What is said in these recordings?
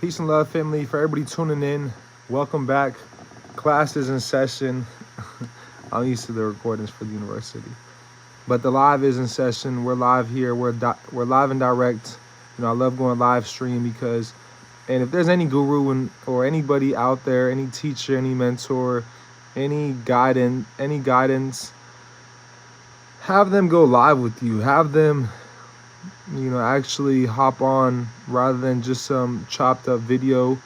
Peace and love, family. For everybody tuning in, welcome back. Class is in session. I'm used to the recordings for the university, but the live is in session. We're live here. We're live and direct. I love going live stream because, and if there's any guru or anybody out there, any teacher, any mentor, any guidance, have them go live with you. Have them actually hop on rather than just some chopped up video.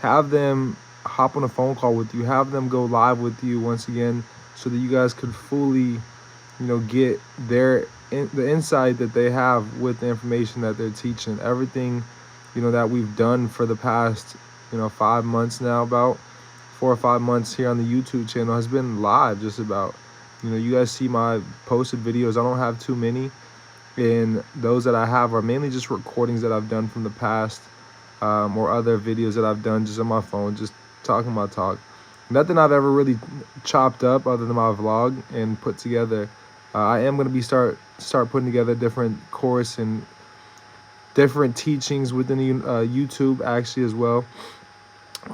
Have them hop on a phone call with you. Have them go live with you once again so that you guys could fully, get the insight that they have with the information that they're teaching. Everything, that we've done for the past, 5 months now, about 4 or 5 months here on the YouTube channel has been live just about. You guys see my posted videos. I don't have too many. And those that I have are mainly just recordings that I've done from the past, or other videos that I've done just on my phone, just talking my talk. Nothing I've ever really chopped up other than my vlog and put together. I am going to be start putting together different course and different teachings within YouTube actually as well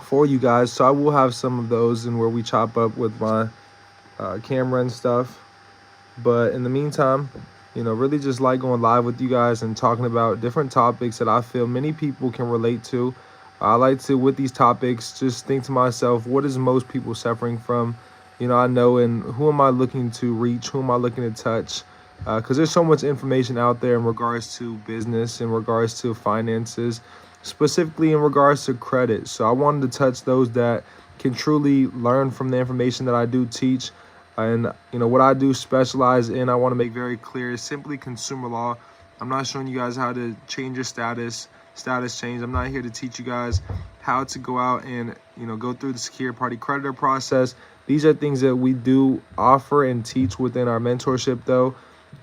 for you guys. So I will have some of those and where we chop up with my camera and stuff. But in the meantime, really just like going live with you guys and talking about different topics that I feel many people can relate to. I like to, with these topics, just think to myself, what is most people suffering from? I know, and who am I looking to reach? Who am I looking to touch? Because there's so much information out there in regards to business, in regards to finances, specifically in regards to credit. So I wanted to touch those that can truly learn from the information that I do teach. And, what I do specialize in, I want to make very clear, is simply consumer law. I'm not showing you guys how to change your status change. I'm not here to teach you guys how to go out and, go through the secure party creditor process. These are things that we do offer and teach within our mentorship, though,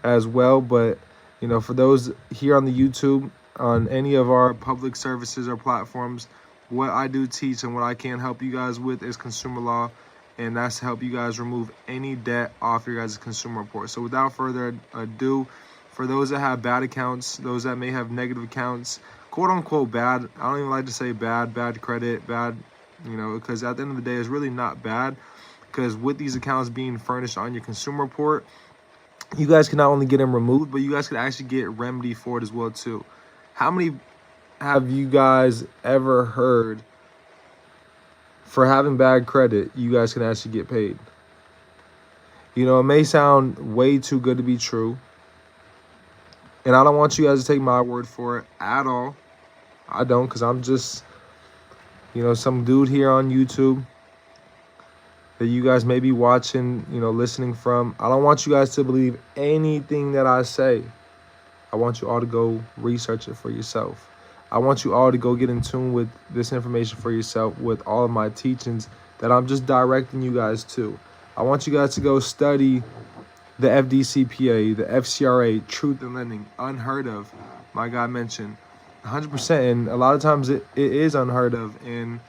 as well. But, for those here on the YouTube, on any of our public services or platforms, what I do teach and what I can help you guys with is consumer law. And that's to help you guys remove any debt off your guys' consumer report. So without further ado, for those that have bad accounts, those that may have negative accounts, quote unquote bad, I don't even like to say bad credit, bad, because at the end of the day, it's really not bad. Because with these accounts being furnished on your consumer report, you guys can not only get them removed, but you guys could actually get remedy for it as well too. How many have you guys ever heard for having bad credit, you guys can actually get paid? It may sound way too good to be true. And I don't want you guys to take my word for it at all. I don't, because I'm just, some dude here on YouTube that you guys may be watching, listening from. I don't want you guys to believe anything that I say. I want you all to go research it for yourself. I want you all to go get in tune with this information for yourself with all of my teachings that I'm just directing you guys to. I want you guys to go study the FDCPA, the FCRA, Truth in Lending, unheard of. My guy mentioned 100%, and a lot of times it is unheard of, and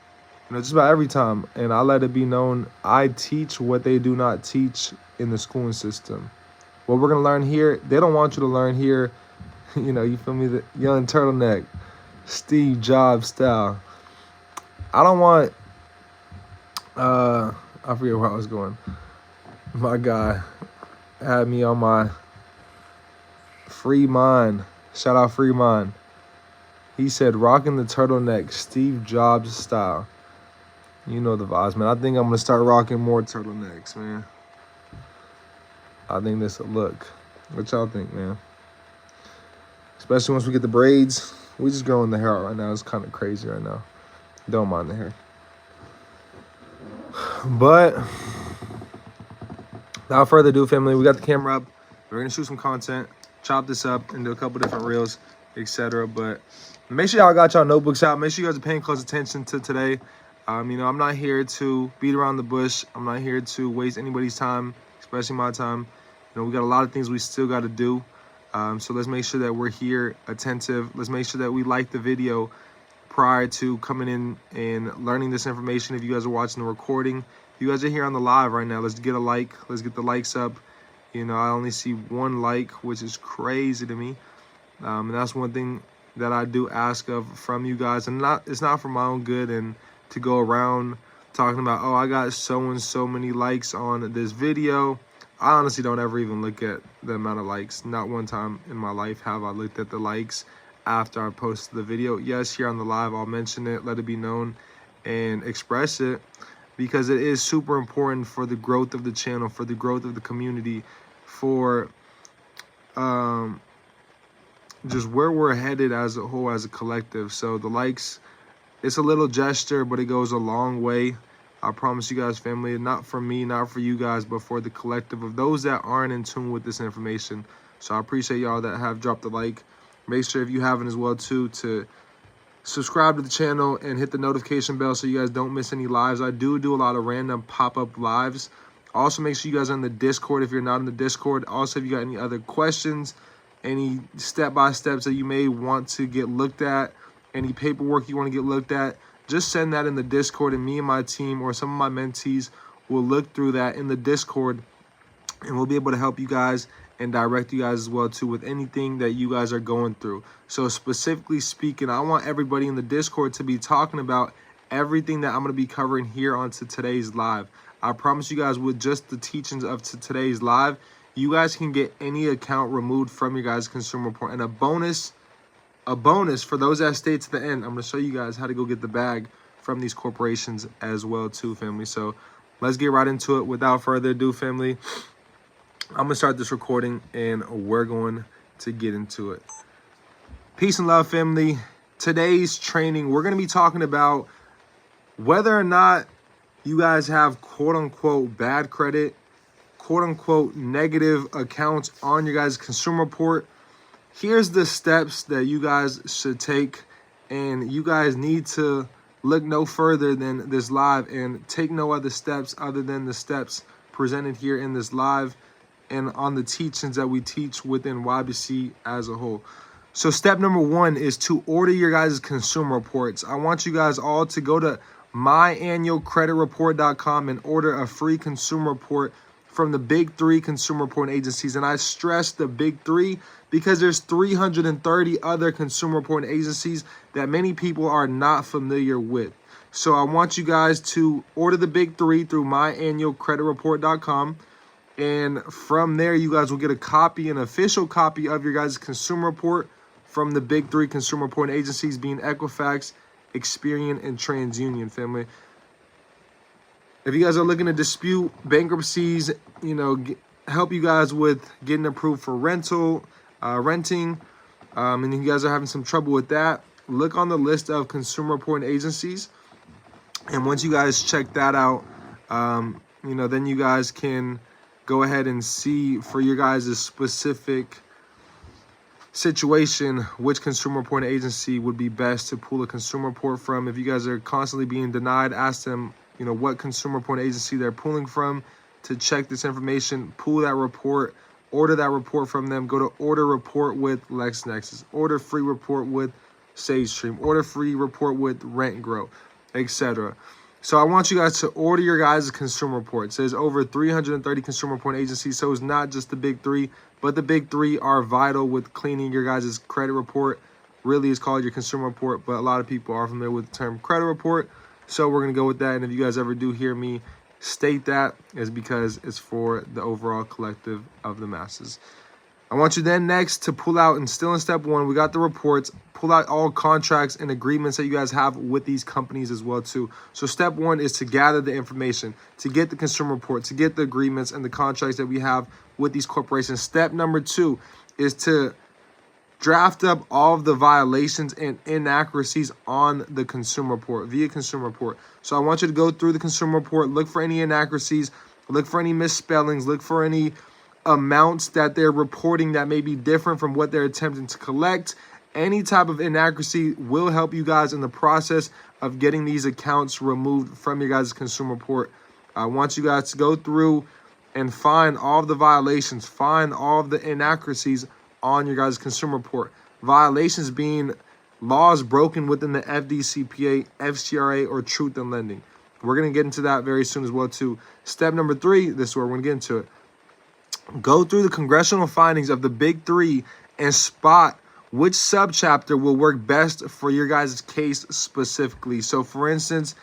just about every time. And I let it be known, I teach what they do not teach in the schooling system. What we're gonna learn here, they don't want you to learn here. You feel me? The young turtleneck, Steve Jobs style. I don't want, I forget where I was going. My guy had me on my free mind. Shout out free mind. He said, rocking the turtleneck, Steve Jobs style. You know the vibes, man. I think I'm going to start rocking more turtlenecks, man. I think this will look. What y'all think, man? Especially once we get the braids. We just growing the hair out right now. It's kind of crazy right now. Don't mind the hair. But without further ado, family, we got the camera up. We're going to shoot some content, chop this up into a couple different reels, etc. But make sure y'all got y'all notebooks out. Make sure you guys are paying close attention to today. I'm not here to beat around the bush. I'm not here to waste anybody's time, especially my time. We got a lot of things we still got to do. So let's make sure that we're here attentive. Let's make sure that we like the video prior to coming in and learning this information. If you guys are watching the recording, if you guys are here on the live right now, let's get a like. Let's get the likes up. I only see 1 like, which is crazy to me. And that's one thing that I do ask of from you guys, and it's not for my own good and to go around talking about, oh, I got so and so many likes on this video. I honestly don't ever even look at the amount of likes. Not one time in my life have I looked at the likes after I posted the video. Yes, here on the live, I'll mention it, let it be known, and express it, because it is super important for the growth of the channel, for the growth of the community, for just where we're headed as a whole, as a collective. So the likes, it's a little gesture, but it goes a long way. I promise you guys, family, not for me, not for you guys, but for the collective of those that aren't in tune with this information. So I appreciate y'all that have dropped a like. Make sure, if you haven't as well too, to subscribe to the channel and hit the notification bell so you guys don't miss any lives. I do a lot of random pop-up lives. Also, make sure you guys are in the Discord if you're not in the Discord. Also, if you got any other questions, any step-by-steps that you may want to get looked at, any paperwork you want to get looked at, just send that in the Discord, and me and my team or some of my mentees will look through that in the Discord, and we'll be able to help you guys and direct you guys as well too with anything that you guys are going through. So specifically speaking, I want everybody in the Discord to be talking about everything that I'm going to be covering here onto today's live. I promise you guys, with just the teachings of today's live, you guys can get any account removed from your guys' consumer report. And a bonus for those that stay to the end, I'm going to show you guys how to go get the bag from these corporations as well too, family. So let's get right into it. Without further ado, family, I'm going to start this recording and we're going to get into it. Peace and love, family. Today's training, we're going to be talking about whether or not you guys have quote-unquote bad credit, quote-unquote negative accounts on your guys' consumer report. Here's the steps that you guys should take, and you guys need to look no further than this live and take no other steps other than the steps presented here in this live and on the teachings that we teach within YBC as a whole. So step number one is to order your guys' consumer reports. I want you guys all to go to myannualcreditreport.com and order a free consumer report from the big three consumer reporting agencies. And I stress the big three because there's 330 other consumer reporting agencies that many people are not familiar with. So I want you guys to order the big three through myannualcreditreport.com. And from there, you guys will get a copy, an official copy of your guys' consumer report from the big three consumer reporting agencies, being Equifax, Experian, and TransUnion, family. If you guys are looking to dispute bankruptcies, you know, help you guys with getting approved for renting, and you guys are having some trouble with that, look on the list of consumer reporting agencies. And once you guys check that out, you know, then you guys can go ahead and see for your guys' specific situation which consumer reporting agency would be best to pull a consumer report from. If you guys are constantly being denied, ask them, you know, what consumer reporting agency they're pulling from to check this information. Pull that report, order that report from them. Go to order report with LexNexis, order free report with SageStream, order free report with RentGrow, etc. So I want you guys to order your guys' consumer reports. There's over 330 consumer reporting agencies, so it's not just the big three, but the big three are vital with cleaning your guys' credit report. Really, it's called your consumer report, but a lot of people are familiar with the term credit report, so we're going to go with that. And if you guys ever do hear me state that, it's because it's for the overall collective of the masses. I want you then next to pull out, and still in step one, we got the reports, pull out all contracts and agreements that you guys have with these companies as well too. So step one is to gather the information, to get the consumer report, to get the agreements and the contracts that we have with these corporations. Step number two is to draft up all of the violations and inaccuracies on the consumer report, via consumer report. So I want you to go through the consumer report, look for any inaccuracies, look for any misspellings, look for any amounts that they're reporting that may be different from what they're attempting to collect. Any type of inaccuracy will help you guys in the process of getting these accounts removed from your guys' consumer report. I want you guys to go through and find all of the violations, find all of the inaccuracies on your guys' consumer report. Violations being laws broken within the FDCPA, FCRA, or Truth in Lending. We're going to get into that very soon as well too. Step number three, this is where we're going to get into it. Go through the congressional findings of the big three and spot which subchapter will work best for your guys' case specifically. So for instance,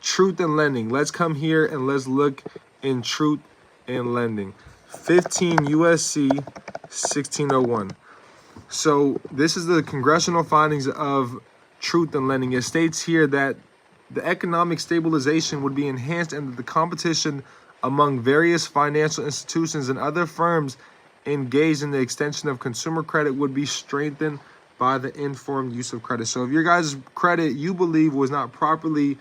truth in lending. Let's come here and let's look in truth in lending. 15 USC 1601. So this is the congressional findings of truth in lending. It states here that the economic stabilization would be enhanced and that the competition among various financial institutions and other firms engaged in the extension of consumer credit would be strengthened by the informed use of credit. So if your guys' credit you believe was not properly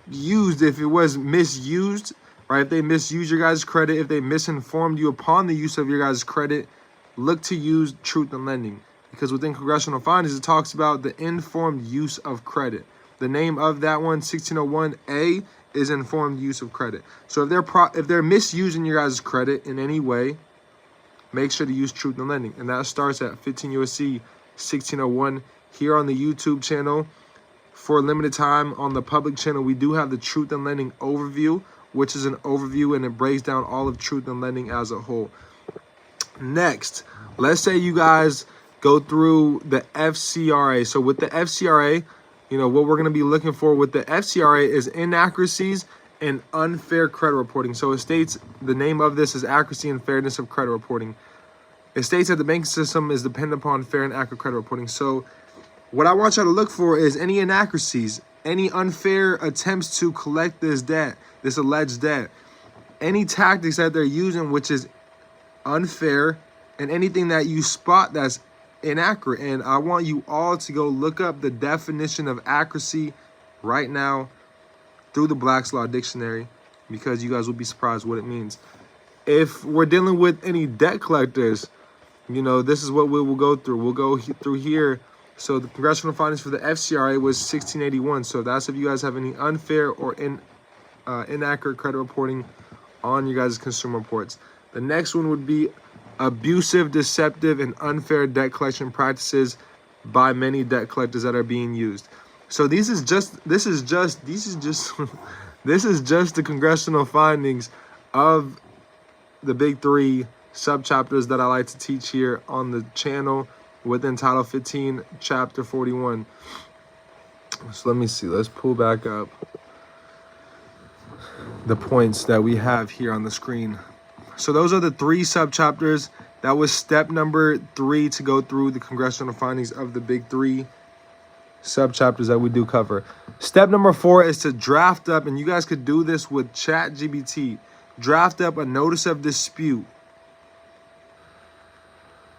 used, if it was misused, right? If they misused your guys' credit, if they misinformed you upon the use of your guys' credit, look to use truth in lending. Because within congressional findings, it talks about the informed use of credit. The name of that one, 1601A, is informed use of credit. So if they're misusing your guys' credit in any way, make sure to use truth in lending. And that starts at 15 USC 1601 here on the YouTube channel. For a limited time on the public channel, we do have the truth in lending overview, which is an overview and it breaks down all of truth in lending as a whole. Next, let's say you guys go through the FCRA. So with the FCRA, you know, what we're going to be looking for with the FCRA is inaccuracies and unfair credit reporting. So it states the name of this is accuracy and fairness of credit reporting. It states that the banking system is dependent upon fair and accurate credit reporting. So what I want y'all to look for is any inaccuracies, any unfair attempts to collect this debt, this alleged debt, any tactics that they're using which is unfair, and anything that you spot that's inaccurate. And I want you all to go look up the definition of accuracy right now through the Black's Law Dictionary, because you guys will be surprised what it means. If we're dealing with any debt collectors, you know, this is what we will go through. We'll go through here. So the congressional findings for the FCRA was 1681. So that's if you guys have any unfair or inaccurate credit reporting on your guys' consumer reports. The next one would be abusive, deceptive, and unfair debt collection practices by many debt collectors that are being used. So this is just the congressional findings of the big three subchapters that I like to teach here on the channel within Title 15, Chapter 41. So let me see. Let's pull back up the points that we have here on the screen. So those are the three subchapters. That was step number 3 to go through the congressional findings of the big three subchapters that we do cover. Step number 4 is to draft up, and you guys could do this with ChatGPT, draft up a notice of dispute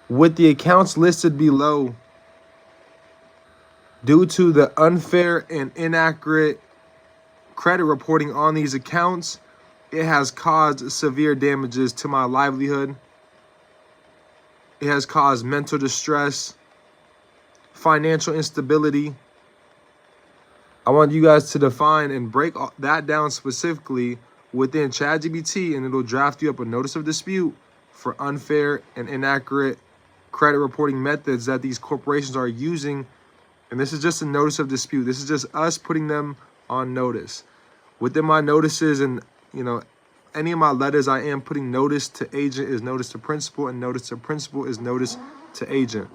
with the accounts listed below due to the unfair and inaccurate credit reporting on these accounts. It has caused severe damages to my livelihood. It has caused mental distress, financial instability. I want you guys to define and break that down specifically within ChatGPT, and it'll draft you up a notice of dispute for unfair and inaccurate credit reporting methods that these corporations are using. And this is just a notice of dispute. This is just us putting them on notice. Within my notices and, you know, any of my letters, I am putting notice to agent is notice to principal, and notice to principal is notice to agent.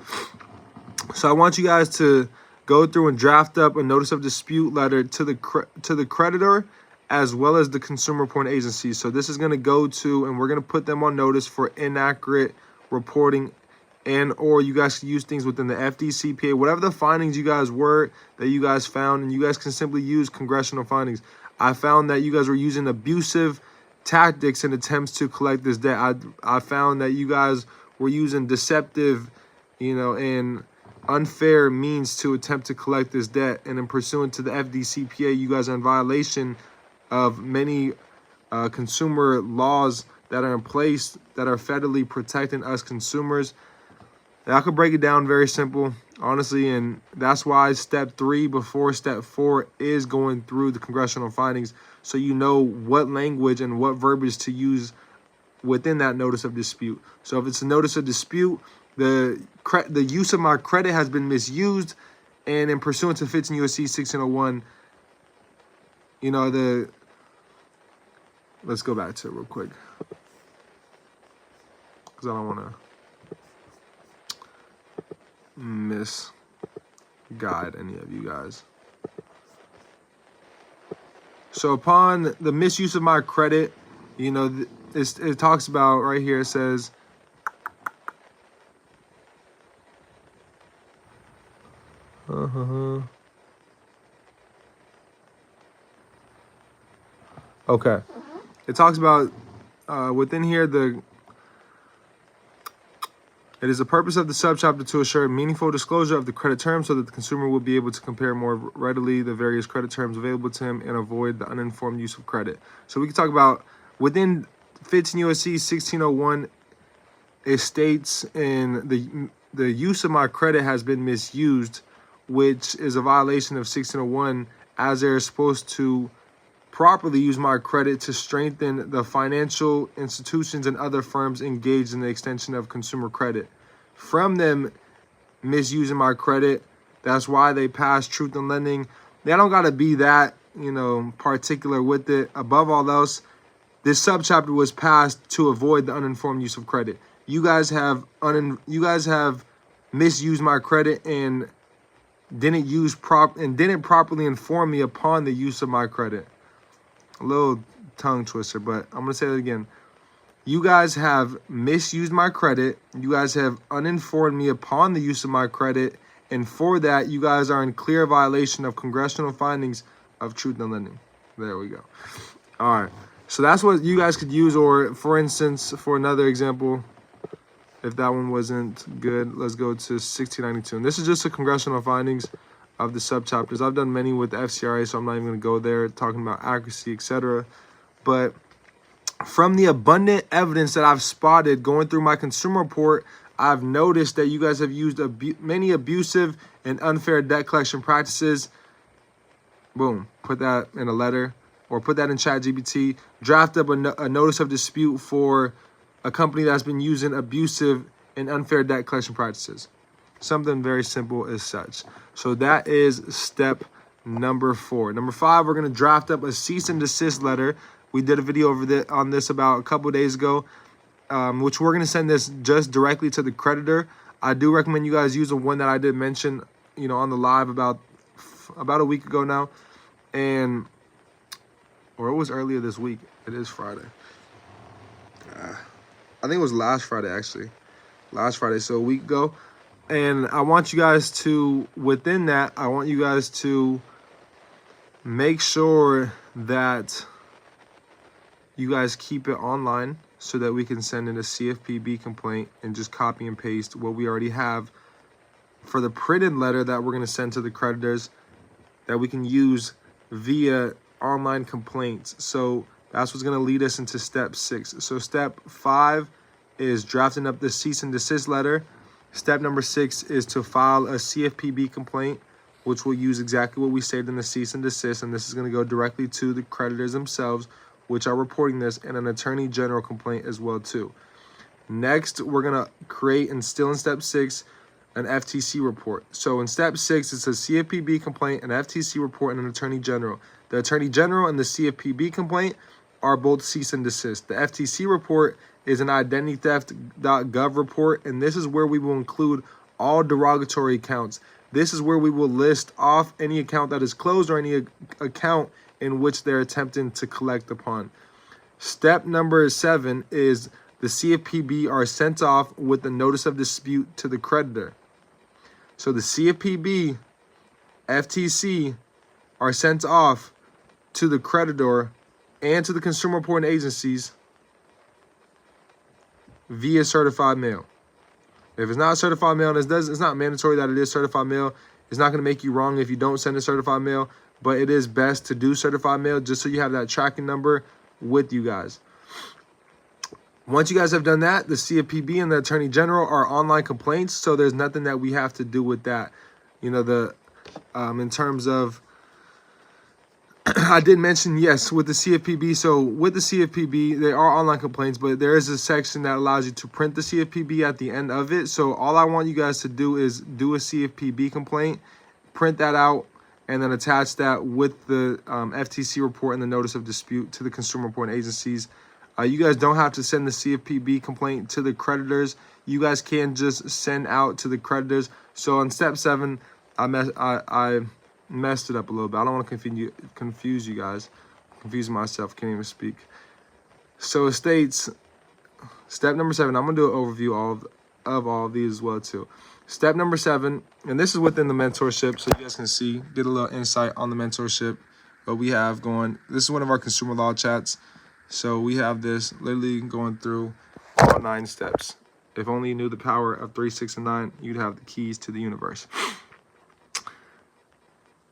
So I want you guys to go through and draft up a notice of dispute letter to the creditor as well as the consumer reporting agency. So this is going to go to, and we're going to put them on notice for inaccurate reporting, and or you guys can use things within the FDCPA, whatever the findings you guys were that you guys found, and you guys can simply use congressional findings. I found that you guys were using abusive tactics and attempts to collect this debt. I found that you guys were using deceptive, you know, and unfair means to attempt to collect this debt. And in pursuant to the FDCPA, you guys are in violation of many consumer laws that are in place that are federally protecting us consumers. And I could break it down very simple, honestly, and that's why step 3 before step 4 is going through the congressional findings, so you know what language and what verbiage to use within that notice of dispute. So if it's a notice of dispute, the use of my credit has been misused, and in pursuant to 15 USC 1601, you know, let's go back to it real quick, because I don't want to. misguide any of you guys. So upon the misuse of my credit, you know, it talks about right here, it says, okay. It talks about within here, it is the purpose of the subchapter to assure meaningful disclosure of the credit terms so that the consumer will be able to compare more readily the various credit terms available to him and avoid the uninformed use of credit. So we can talk about within 15 U.S.C. 1601, it states in the use of my credit has been misused, which is a violation of 1601, as they're supposed to properly use my credit to strengthen the financial institutions and other firms engaged in the extension of consumer credit. From them misusing my credit, that's why they passed Truth in Lending. They don't got to be that, you know, particular with it. Above all else, this subchapter was passed to avoid the uninformed use of credit. You guys have misused my credit and didn't properly inform me upon the use of my credit. A little tongue twister, but I'm going to say it again. You guys have misused my credit. You guys have uninformed me upon the use of my credit. And for that, you guys are in clear violation of congressional findings of Truth in Lending. There we go. All right. So that's what you guys could use. Or, for instance, for another example, if that one wasn't good, let's go to 1692. And this is just the congressional findings of the subchapters. I've done many with the FCRA, so I'm not even going to go there talking about accuracy, etc. But from the abundant evidence that I've spotted going through my consumer report, I've noticed that you guys have used many abusive and unfair debt collection practices. Boom, put that in a letter or put that in ChatGPT. Draft up a notice of dispute for a company that's been using abusive and unfair debt collection practices. Something very simple as such. So that is step number 4. Number 5, we're going to draft up a cease and desist letter. We did a video on this about a couple of days ago, which we're going to send this just directly to the creditor. I do recommend you guys use the one that I did mention, you know, on the live about a week ago now. Or it was earlier this week. It is Friday. I think it was last Friday, actually. Last Friday, so a week ago. And I want you guys to, within that, I want you guys to make sure that you guys keep it online so that we can send in a CFPB complaint and just copy and paste what we already have for the printed letter that we're going to send to the creditors that we can use via online complaints. So that's what's going to lead us into step 6. So step 5 is drafting up the cease and desist letter. Step number 6 is to file a CFPB complaint, which will use exactly what we stated in the cease and desist, and this is going to go directly to the creditors themselves, which are reporting this, and an attorney general complaint as well too. Next, we're going to create, and still in step 6, an FTC report. So in step 6, it's a CFPB complaint, an FTC report, and an attorney general. The attorney general and the CFPB complaint are both cease and desist. The FTC report is an identitytheft.gov report, and this is where we will include all derogatory accounts. This is where we will list off any account that is closed or any account in which they're attempting to collect upon. Step number 7 is the CFPB are sent off with a notice of dispute to the creditor. So the CFPB, FTC are sent off to the creditor and to the consumer reporting agencies via certified mail. If it's not certified mail, and it's not mandatory that it is certified mail. It's not going to make you wrong if you don't send a certified mail, but it is best to do certified mail just so you have that tracking number with you guys. Once you guys have done that, the CFPB and the Attorney General are online complaints, so there's nothing that we have to do with that. You know, in terms of, I did mention, yes, with the CFPB. So with the CFPB, they are online complaints, but there is a section that allows you to print the CFPB at the end of it. So all I want you guys to do is do a CFPB complaint, print that out, and then attach that with the FTC report and the notice of dispute to the consumer reporting agencies. You guys don't have to send the CFPB complaint to the creditors. You guys can just send out to the creditors So on step 7, I messed it up a little bit. I don't want to confuse you guys. Confuse myself, can't even speak. So it states, step number 7, I'm going to do an overview of all of these as well too. Step number 7, and this is within the mentorship, so you guys can see, get a little insight on the mentorship, what we have going. This is one of our consumer law chats. So we have this literally going through all 9 steps. If only you knew the power of 3, 6, and 9, you'd have the keys to the universe.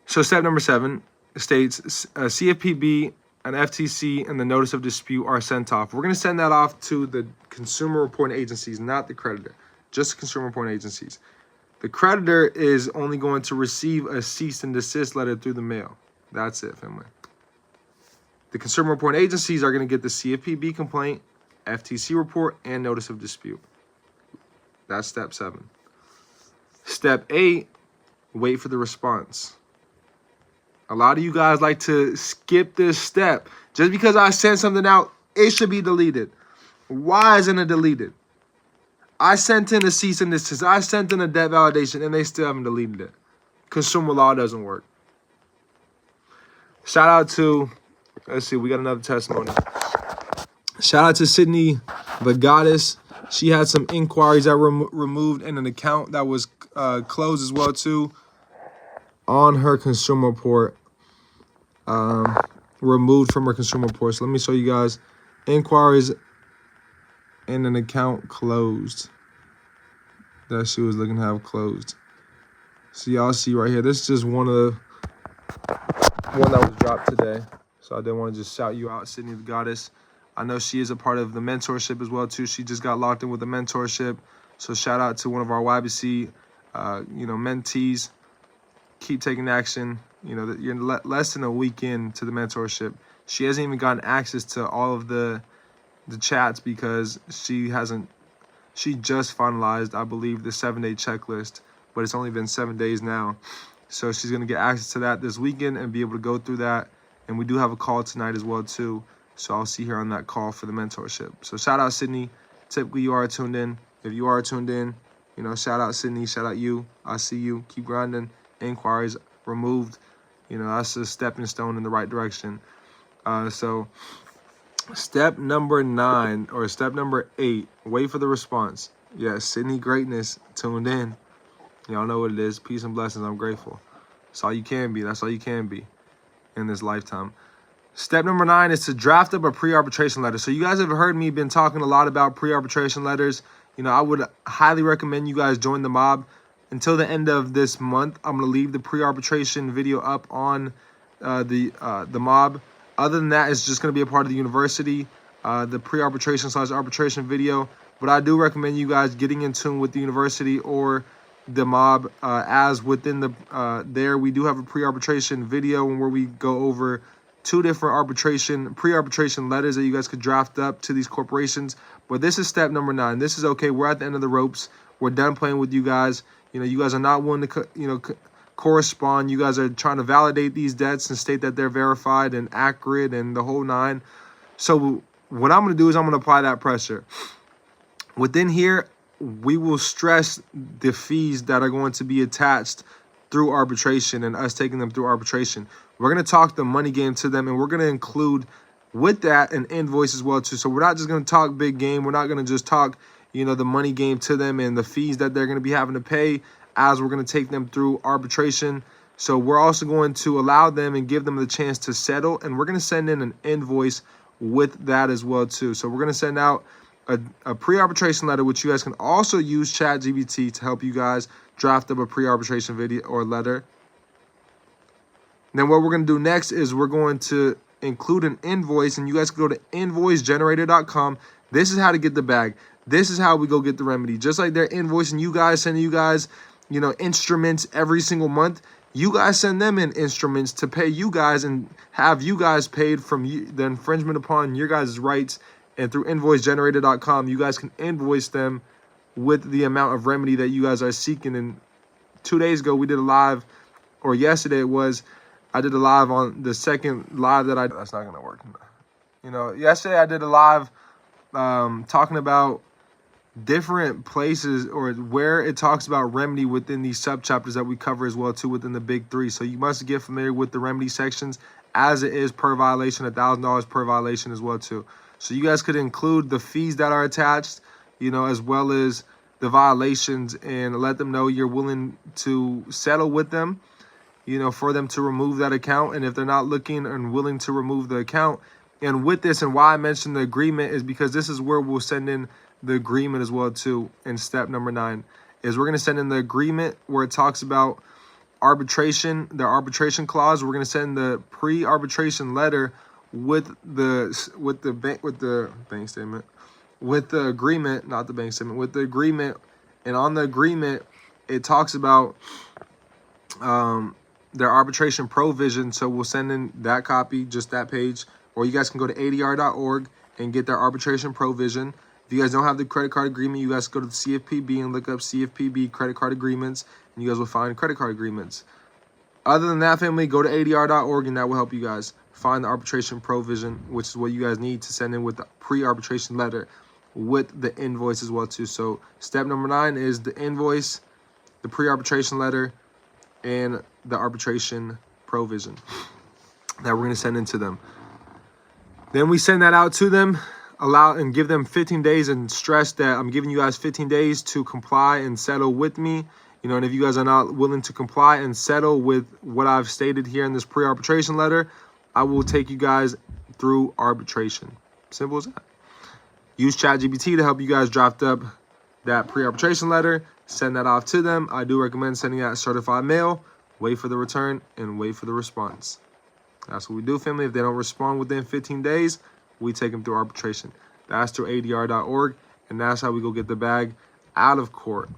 So step number 7 states CFPB, an FTC, and the notice of dispute are sent off. We're going to send that off to the consumer reporting agencies, not the creditor, just the consumer reporting agencies. The creditor is only going to receive a cease and desist letter through the mail. That's it, family. The consumer reporting agencies are going to get the CFPB complaint, FTC report, and notice of dispute. That's step 7. Step 8, wait for the response. A lot of you guys like to skip this step. Just because I sent something out, it should be deleted. Why isn't it deleted? I sent in a cease and desist. I sent in a debt validation, and they still haven't deleted it. Consumer law doesn't work. Shout out to, let's see, we got another testimony. Shout out to Sydney, the goddess. She had some inquiries that were removed in an account that was closed as well too. On her consumer report, removed from her consumer report. So let me show you guys inquiries in an account closed that she was looking to have closed. So y'all see right here, this is just one that was dropped today. So I didn't want to just shout you out, Sydney the goddess. I know she is a part of the mentorship as well too. She just got locked in with the mentorship. So shout out to one of our YBC, mentees. Keep taking action. You're less than a week into the mentorship. She hasn't even gotten access to all of the chats because she just finalized, I believe, the 7-day checklist, but it's only been 7 days now. So she's going to get access to that this weekend and be able to go through that. And we do have a call tonight as well too. So I'll see her on that call for the mentorship. So shout out Sydney. Typically you are tuned in. If you are tuned in, shout out Sydney, shout out you. I see you. Keep grinding. Inquiries removed. That's a stepping stone in the right direction. So step number 9 or step number 8, wait for the response. Yes, Sydney Greatness tuned in. Y'all know what it is. Peace and blessings. I'm grateful. That's all you can be. That's all you can be in this lifetime. Step number 9 is to draft up a pre-arbitration letter. So you guys have heard me been talking a lot about pre-arbitration letters. I would highly recommend you guys join the mob. Until the end of this month, I'm going to leave the pre-arbitration video up on the mob. Other than that, it's just going to be a part of the university, the pre-arbitration/arbitration video. But I do recommend you guys getting in tune with the university or the mob, as within the there we do have a pre-arbitration video where we go over 2 different pre-arbitration letters that you guys could draft up to these corporations. But this is step number 9. This is okay. We're at the end of the ropes. We're done playing with you guys. You guys are not willing to correspond. You guys are trying to validate these debts and state that they're verified and accurate and the whole 9. So what I'm going to do is I'm going to apply that pressure. Within here, we will stress the fees that are going to be attached through arbitration and us taking them through arbitration. We're going to talk the money game to them, and we're going to include with that an invoice as well too. So we're not just going to talk big game. We're not going to just talk, the money game to them and the fees that they're going to be having to pay as we're going to take them through arbitration. So we're also going to allow them and give them the chance to settle, and we're going to send in an invoice with that as well too. So we're going to send out a pre-arbitration letter, which you guys can also use ChatGPT to help you guys draft up a pre-arbitration video or letter. And then what we're going to do next is we're going to include an invoice, and you guys can go to invoicegenerator.com. This is how to get the bag. This is how we go get the remedy. Just like they're invoicing you guys, sending you guys, instruments every single month. You guys send them in instruments to pay you guys and have you guys paid from the infringement upon your guys' rights. And through invoicegenerator.com, you guys can invoice them with the amount of remedy that you guys are seeking. And 2 days ago, we did a live, or yesterday it was, I did a live on the second live that that's not going to work. Yesterday I did a live talking about different places or where it talks about remedy within these subchapters that we cover as well too within the big three. So you must get familiar with the remedy sections as it is per violation, $1,000 per violation as well too. So you guys could include the fees that are attached, you know, as well as the violations, and let them know you're willing to settle with them, you know, for them to remove that account. And if they're not looking and willing to remove the account, and with this, and why I mentioned the agreement is because this is where we'll send in the agreement as well too. In step number 9 is we're going to send in the agreement where it talks about arbitration, the arbitration clause. We're going to send the pre-arbitration letter with the bank statement, with the agreement, not the bank statement, with the agreement. And on the agreement, it talks about their arbitration provision. So we'll send in that copy, just that page, or you guys can go to adr.org and get their arbitration provision. If you guys don't have the credit card agreement, you guys go to the CFPB and look up CFPB credit card agreements, and you guys will find credit card agreements. Other than that, family, go to adr.org, and that will help you guys find the arbitration provision, which is what you guys need to send in with the pre-arbitration letter with the invoice as well too. So step number 9 is the invoice, the pre-arbitration letter, and the arbitration provision that we're going to send into them. Then we send that out to them, and give them 15 days, and stress that I'm giving you guys 15 days to comply and settle with me. You know, and if you guys are not willing to comply and settle with what I've stated here in this pre-arbitration letter, I will take you guys through arbitration. Simple as that. Use ChatGPT to help you guys draft up that pre-arbitration letter. Send that off to them. I do recommend sending that certified mail. Wait for the return and wait for the response. That's what we do, family. If they don't respond within 15 days, we take them through arbitration. That's through adr.org, and that's how we go get the bag out of court.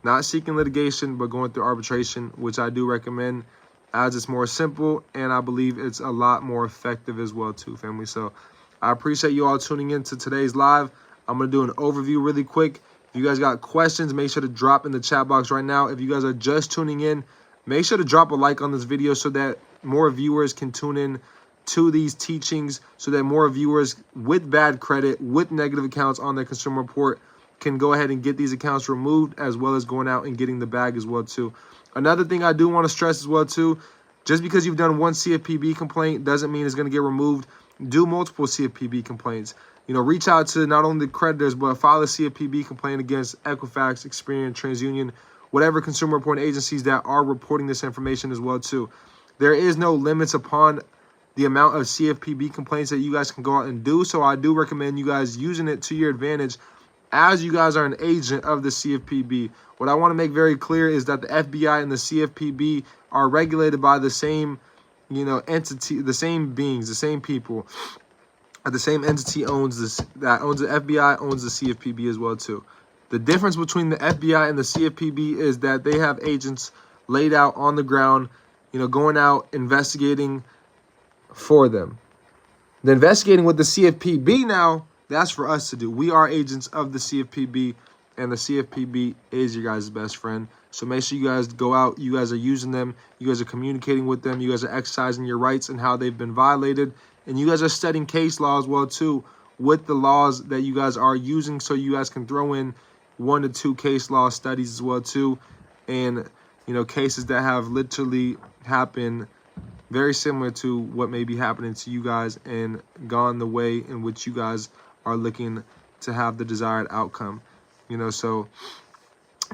Not seeking litigation, but going through arbitration, which I do recommend, as it's more simple, and I believe it's a lot more effective as well too, family. So I appreciate you all tuning into today's live. I'm going to do an overview really quick. If you guys got questions, make sure to drop in the chat box right now. If you guys are just tuning in, make sure to drop a like on this video so that more viewers can tune in to these teachings, so that more viewers with bad credit, with negative accounts on their consumer report, can go ahead and get these accounts removed, as well as going out and getting the bag as well too. Another thing I do want to stress as well too, just because you've done one CFPB complaint doesn't mean it's going to get removed. Do multiple CFPB complaints. You know, reach out to not only the creditors, but file a CFPB complaint against Equifax, Experian, TransUnion, whatever consumer reporting agencies that are reporting this information as well too. There is no limits upon the amount of CFPB complaints that you guys can go out and do. So I do recommend you guys using it to your advantage, as you guys are an agent of the CFPB. What I want to make very clear is that the FBI and the CFPB are regulated by the same, you know, entity, the same beings, the same people. The same entity owns this, that owns the FBI, owns the CFPB as well too. The difference between the FBI and the CFPB is that they have agents laid out on the ground, you know, going out investigating for them. The investigating with the CFPB now, that's for us to do. We are agents of the CFPB, and the CFPB is your guys' best friend. So make sure you guys go out. You guys are using them. You guys are communicating with them. You guys are exercising your rights and how they've been violated. And you guys are studying case law as well too, with the laws that you guys are using, so you guys can throw in 1 to 2 case law studies as well too, and you know, cases that have literally happened very similar to what may be happening to you guys and gone the way in which you guys are looking to have the desired outcome. You know, so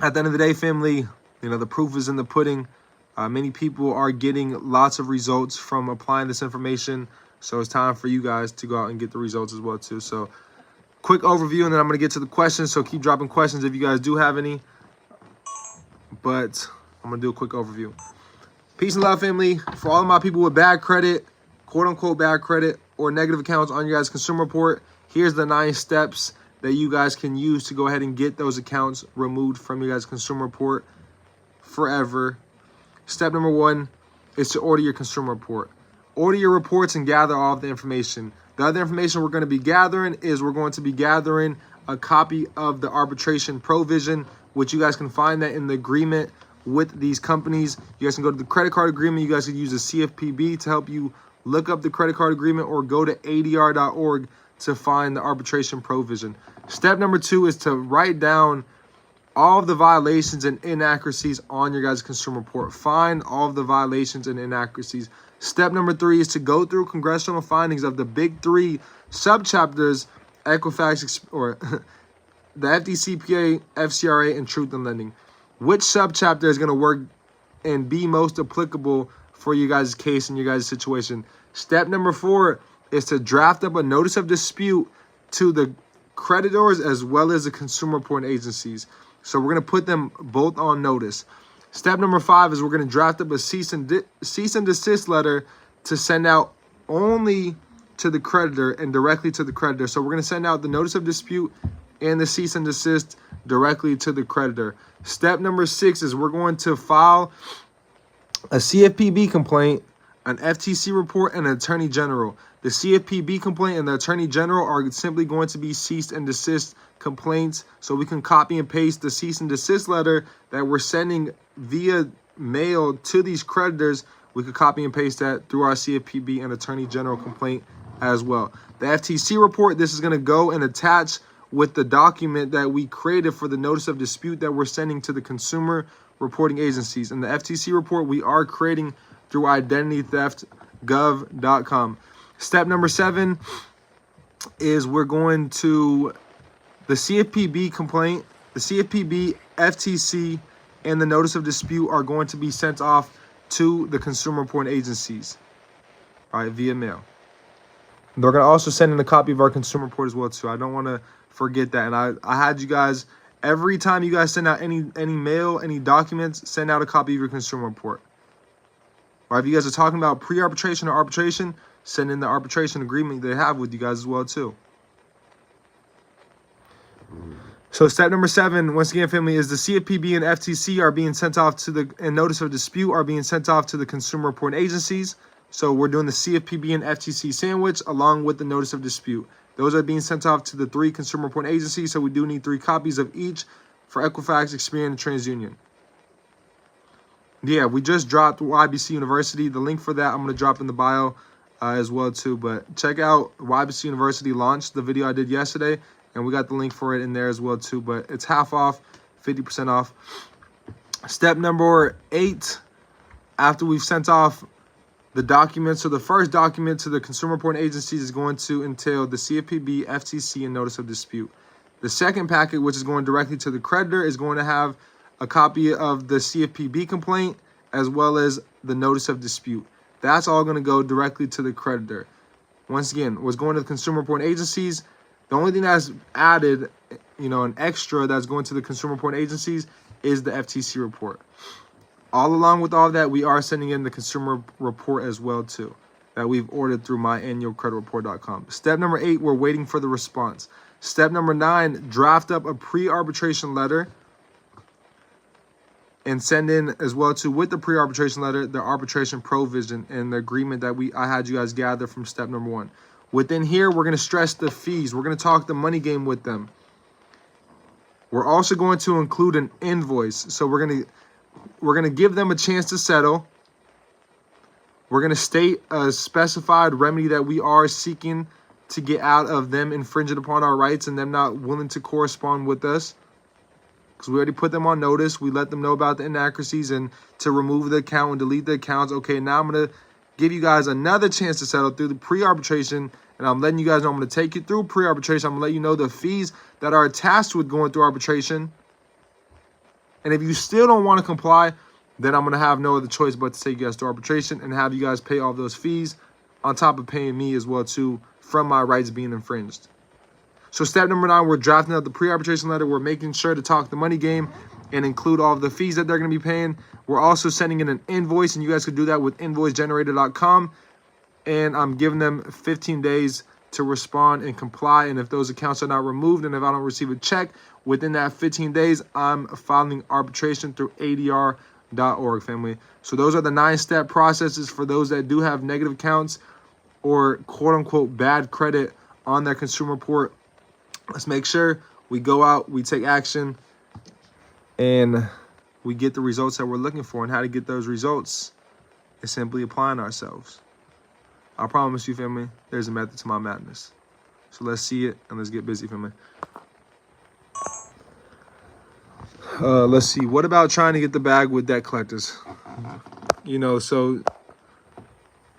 at the end of the day, family, you know, the proof is in the pudding. Many people are getting lots of results from applying this information. So it's time for you guys to go out and get the results as well too. So quick overview, and then I'm going to get to the questions. So keep dropping questions if you guys do have any. But I'm going to do a quick overview. Peace and love, family. For all of my people with bad credit, quote-unquote bad credit, or negative accounts on your guys' consumer report, here's the 9 steps that you guys can use to go ahead and get those accounts removed from your guys' consumer report forever. Step number 1 is to order your consumer report. Order your reports and gather all of the information. The other information we're going to be gathering is we're going to be gathering a copy of the arbitration provision, which you guys can find that in the agreement with these companies. You guys can go to the credit card agreement. You guys can use the CFPB to help you look up the credit card agreement, or go to adr.org to find the arbitration provision. Step number 2 is to write down all of the violations and inaccuracies on your guys' consumer report. Find all of the violations and inaccuracies. Step number 3 is to go through congressional findings of the big 3 subchapters, Equifax or the FDCPA, FCRA, and Truth in Lending. Which subchapter is going to work and be most applicable for you guys' case and your guys' situation? Step number 4 is to draft up a notice of dispute to the creditors as well as the consumer reporting agencies. So we're going to put them both on notice. Step number 5 is we're going to draft up a cease and desist letter to send out only to the creditor and directly to the creditor. So we're going to send out the notice of dispute and the cease and desist directly to the creditor. Step number 6 is we're going to file a CFPB complaint, an FTC report, and an attorney general. The CFPB complaint and the attorney general are simply going to be cease and desist complaints, so we can copy and paste the cease and desist letter that we're sending via mail to these creditors. We could copy and paste that through our CFPB and attorney general complaint as well. The FTC report, this is going to go and attach with the document that we created for the notice of dispute that we're sending to the consumer reporting agencies. And the FTC report we are creating through identitytheftgov.com. Step number 7 is we're going to the CFPB complaint, the CFPB, FTC, and the notice of dispute are going to be sent off to the consumer reporting agencies, all right, via mail. They're going to also send in a copy of our consumer report as well, too. I don't want to forget that. And I had you guys, every time you guys send out any mail, any documents, send out a copy of your consumer report. All right, if you guys are talking about pre-arbitration or arbitration, send in the arbitration agreement they have with you guys as well, too. So step number 7, once again, family, is the CFPB and FTC are being sent off to the, and notice of dispute are being sent off to the consumer reporting agencies. So we're doing the CFPB and FTC sandwich along with the notice of dispute. Those are being sent off to the 3 consumer reporting agencies. So we do need 3 copies of each for Equifax, Experian, and TransUnion. Yeah, we just dropped YBC University. The link for that I'm going to drop in the bio as well, too. But check out YBC University launched the video I did yesterday. And we got the link for it in there as well, too. But it's half off, 50% off. Step number 8, after we've sent off the documents, so the first document to the consumer reporting agencies is going to entail the CFPB, FTC, and notice of dispute. The second packet, which is going directly to the creditor, is going to have a copy of the CFPB complaint as well as the notice of dispute. That's all going to go directly to the creditor. Once again, what's going to the consumer reporting agencies, the only thing that's added, an extra that's going to the consumer reporting agencies is the FTC report. All along with all that, we are sending in the consumer report as well, too, that we've ordered through myannualcreditreport.com. Step number 8, we're waiting for the response. Step number 9, draft up a pre-arbitration letter and send in as well, too, with the pre-arbitration letter, the arbitration provision and the agreement that I had you guys gather from step number 1. Within here, we're going to stress the fees. We're going to talk the money game with them. We're also going to include an invoice. So we're going to give them a chance to settle. We're going to state a specified remedy that we are seeking to get out of them infringing upon our rights and them not willing to correspond with us. Because we already put them on notice. We let them know about the inaccuracies and to remove the account and delete the accounts. Okay, now I'm going to give you guys another chance to settle through the pre-arbitration, and I'm letting you guys know I'm going to take you through pre-arbitration. I'm going to let you know the fees that are attached with going through arbitration. And if you still don't want to comply, then I'm going to have no other choice but to take you guys to arbitration and have you guys pay all those fees on top of paying me as well, too, from my rights being infringed. So step number 9, we're drafting out the pre-arbitration letter. We're making sure to talk the money game and include all of the fees that they're going to be paying. We're also sending in an invoice, and you guys could do that with invoicegenerator.com. And I'm giving them 15 days to respond and comply. And if those accounts are not removed and if I don't receive a check within that 15 days, I'm filing arbitration through ADR.org, family. So those are the 9-step processes for those that do have negative accounts or quote-unquote bad credit on their consumer report. Let's make sure we go out, we take action, and we get the results that we're looking for. And how to get those results is simply applying ourselves. I promise you, family, there's a method to my madness. So let's see it and let's get busy for me. Let's see. What about trying to get the bag with debt collectors? So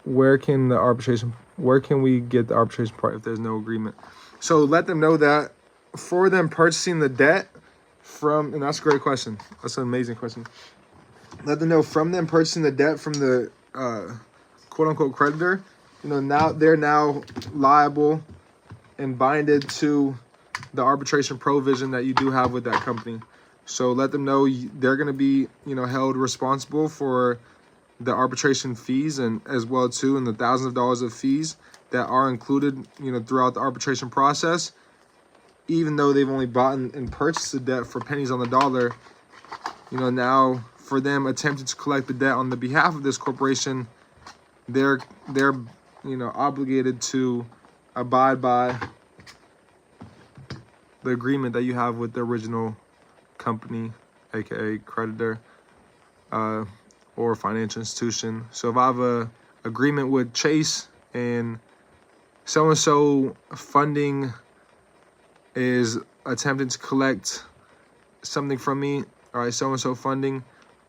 where can we get the arbitration part if there's no agreement? So let them know that for them purchasing the debt and that's a great question. That's an amazing question. Let them know from them purchasing the debt from the quote unquote creditor, now they're liable and binded to the arbitration provision that you do have with that company. So let them know they're going to be, held responsible for the arbitration fees and as well too, and the thousands of dollars of fees that are included, throughout the arbitration process. Even though they've only bought and purchased the debt for pennies on the dollar, now for them attempting to collect the debt on the behalf of this corporation, they're obligated to abide by the agreement that you have with the original company, aka creditor, or financial institution. So if I have a agreement with Chase and so-and-so funding is attempting to collect something from me, all right, so-and-so funding,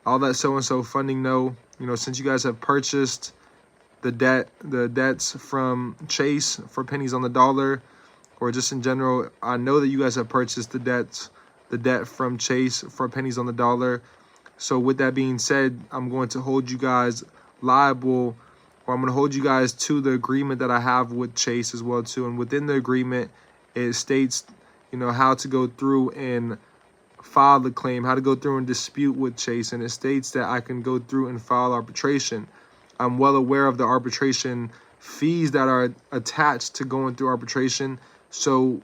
I'll let so-and-so funding know, since you guys have purchased the debts from Chase for pennies on the dollar, or just in general, I know that you guys have purchased the debt from Chase for pennies on the dollar. So with that being said, I'm going to hold you guys liable, or I'm going to hold you guys to the agreement that I have with Chase as well too. And within the agreement, it states, how to go through and file the claim, how to go through and dispute with Chase. And it states that I can go through and file arbitration. I'm well aware of the arbitration fees that are attached to going through arbitration. So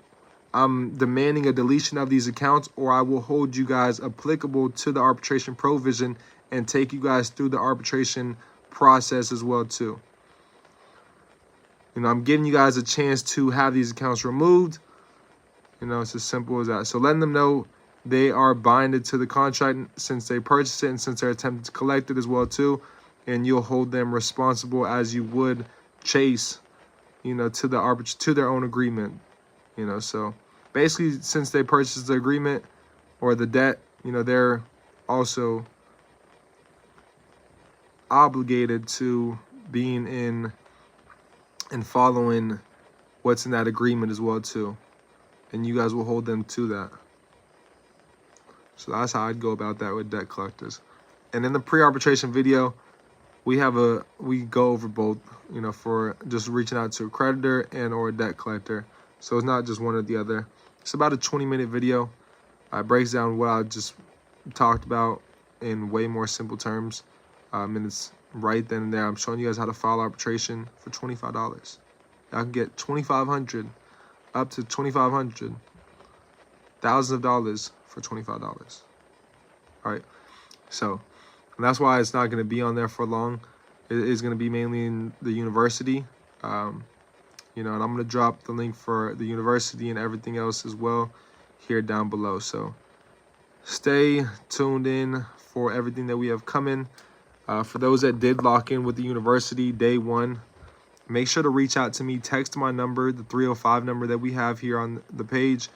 I'm demanding a deletion of these accounts, or I will hold you guys applicable to the arbitration provision and take you guys through the arbitration process as well too. I'm giving you guys a chance to have these accounts removed. It's as simple as that. So letting them know they are binded to the contract since they purchased it and since they're attempting to collect it as well too. And you'll hold them responsible as you would Chase, to their own agreement. So basically, since they purchased the agreement or the debt, they're also obligated to being in and following what's in that agreement as well too. And you guys will hold them to that. So that's how I'd go about that with debt collectors. And in the pre-arbitration video, we go over both, for just reaching out to a creditor and or a debt collector. So it's not just one or the other. It's about a 20-minute video. It breaks down what I just talked about in way more simple terms. And it's right then and there. I'm showing you guys how to file arbitration for $25. Y'all can get $2,500, up to $2,500, thousands of dollars for $25. All right. So, and that's why it's not going to be on there for long. It is going to be mainly in the university. And I'm going to drop the link for the university and everything else as well here down below. So stay tuned in for everything that we have coming. For those that did lock in with the university day one, make sure to reach out to me. Text my number, the 305 number that we have here on the page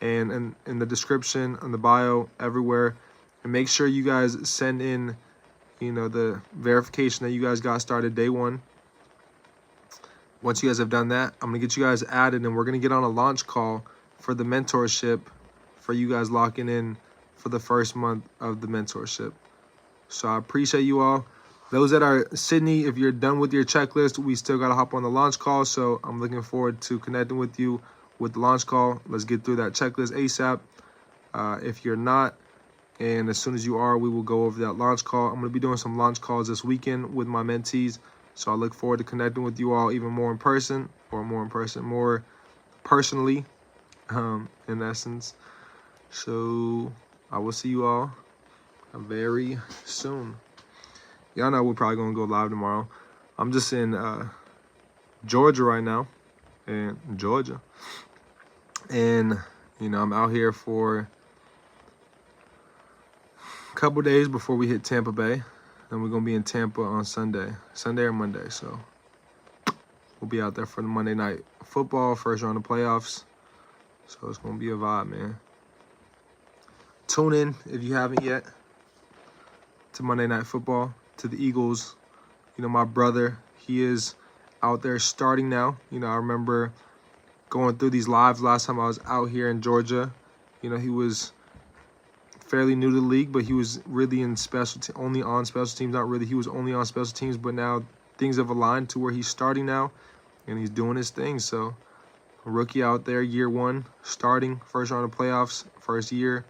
and in the description, on the bio, everywhere. And make sure you guys send in, the verification that you guys got started day one. Once you guys have done that, I'm going to get you guys added, and we're going to get on a launch call for the mentorship for you guys locking in for the first month of the mentorship. So I appreciate you all. Those that are Sydney, if you're done with your checklist, we still got to hop on the launch call. So I'm looking forward to connecting with you with the launch call. Let's get through that checklist ASAP. If you're not, and as soon as you are, we will go over that launch call. I'm going to be doing some launch calls this weekend with my mentees. So I look forward to connecting with you all even more personally, in essence. So I will see you all very soon. Y'all know we're probably going to go live tomorrow. I'm just in Georgia right now, and I'm out here for a couple days before we hit Tampa Bay. And we're going to be in Tampa on Sunday or Monday. So We'll be out there for the Monday night football, first round of playoffs. So it's going to be a vibe, man. Tune in if you haven't yet to Monday Night Football, to the Eagles. You know, my brother, he is out there starting now. You know, I remember going through these lives last time I was out here in Georgia. You know, he was fairly new to the league, but he was really in only on special teams. Not really, he was only on special teams, but now things have aligned to where he's starting now, and he's doing his thing. So, a rookie out there, year one, starting, first round of playoffs, first year.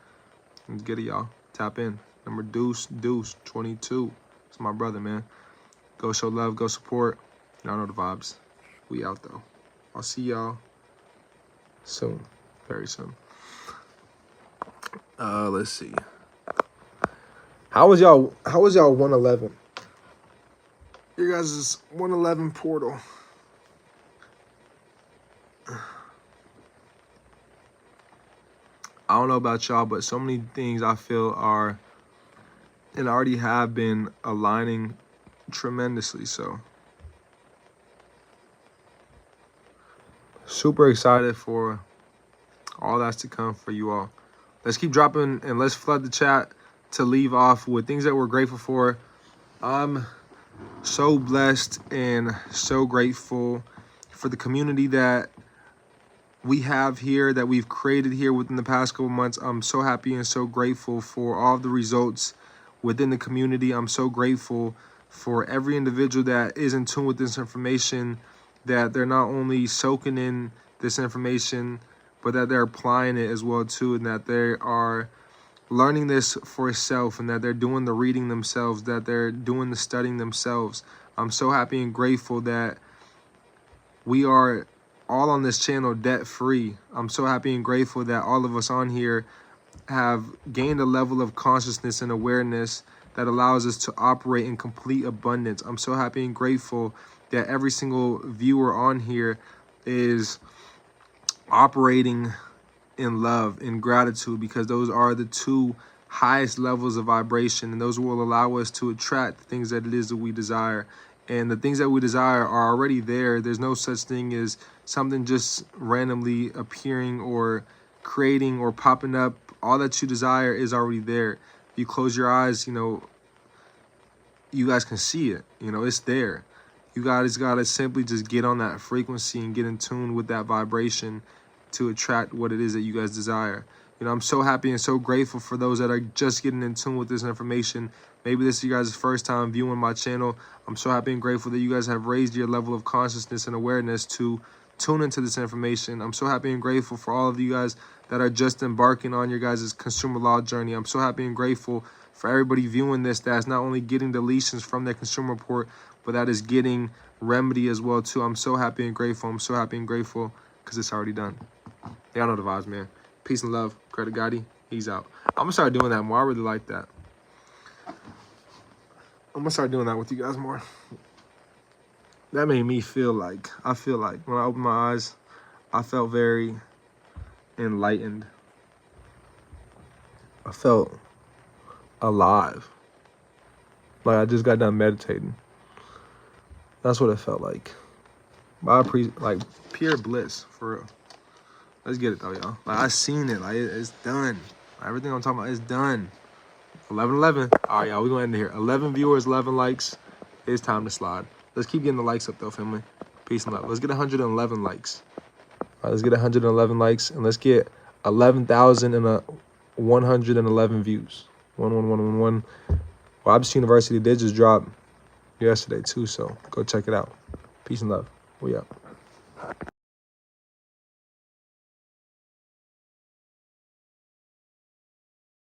Let's get it, y'all. Tap in. Number Deuce 22. It's my brother, man. Go show love, go support. Y'all know the vibes. We out, though. I'll see y'all soon. Very soon. Let's see. How was y'all 111? Your guys' 111 portal. I don't know about y'all, but so many things I feel are and already have been aligning tremendously. So super excited for all that's to come for you all. Let's keep dropping and let's flood the chat to leave off with things that we're grateful for. I'm so blessed and so grateful for the community that we have here, that we've created here within the past couple months. I'm so happy and so grateful for all of the results within the community. I'm so grateful for every individual that is in tune with this information, that they're not only soaking in this information, but that they're applying it as well too, and that they are learning this for itself, and that they're doing the reading themselves, that they're doing the studying themselves. I'm so happy and grateful that we are all on this channel debt-free. I'm so happy and grateful that all of us on here have gained a level of consciousness and awareness that allows us to operate in complete abundance. I'm so happy and grateful that every single viewer on here is operating in love, in gratitude, because those are the two highest levels of vibration, and those will allow us to attract the things that it is that we desire. And the things that we desire are already there. There's no such thing as something just randomly appearing or creating or popping up. All that you desire is already there. If you close your eyes, you know, you guys can see it. You know, it's there. You guys got to simply just get on that frequency and get in tune with that vibration to attract what it is that you guys desire. You know, I'm so happy and so grateful for those that are just getting in tune with this information. Maybe this is you guys' first time viewing my channel. I'm so happy and grateful that you guys have raised your level of consciousness and awareness to tune into this information. I'm so happy and grateful for all of you guys that are just embarking on your guys' consumer law journey. I'm so happy and grateful for everybody viewing this that's not only getting deletions from their consumer report, but that is getting remedy as well too. I'm so happy and grateful. I'm so happy and grateful because it's already done. Y'all know the vibes, man. Peace and love. Credit Gotti, he's out. I'm going to start doing that more. I really like that. I'm going to start doing that with you guys more. That made me feel like, I feel like when I opened my eyes, I felt very enlightened. I felt alive. Like I just got done meditating. That's what it felt like. Like pure bliss, for real. Let's get it though, y'all. Like I seen it. Like it's done. Everything I'm talking about is done. 11-11. All right, y'all. We're gonna end it here. 11 viewers, 11 likes. It's time to slide. Let's keep getting the likes up though, family. Peace and love. Let's get 111 likes. All right, let's get 111 likes, and let's get 11,111 views. 11111. Well, Obs University did just drop yesterday too, so go check it out. Peace and love. We out.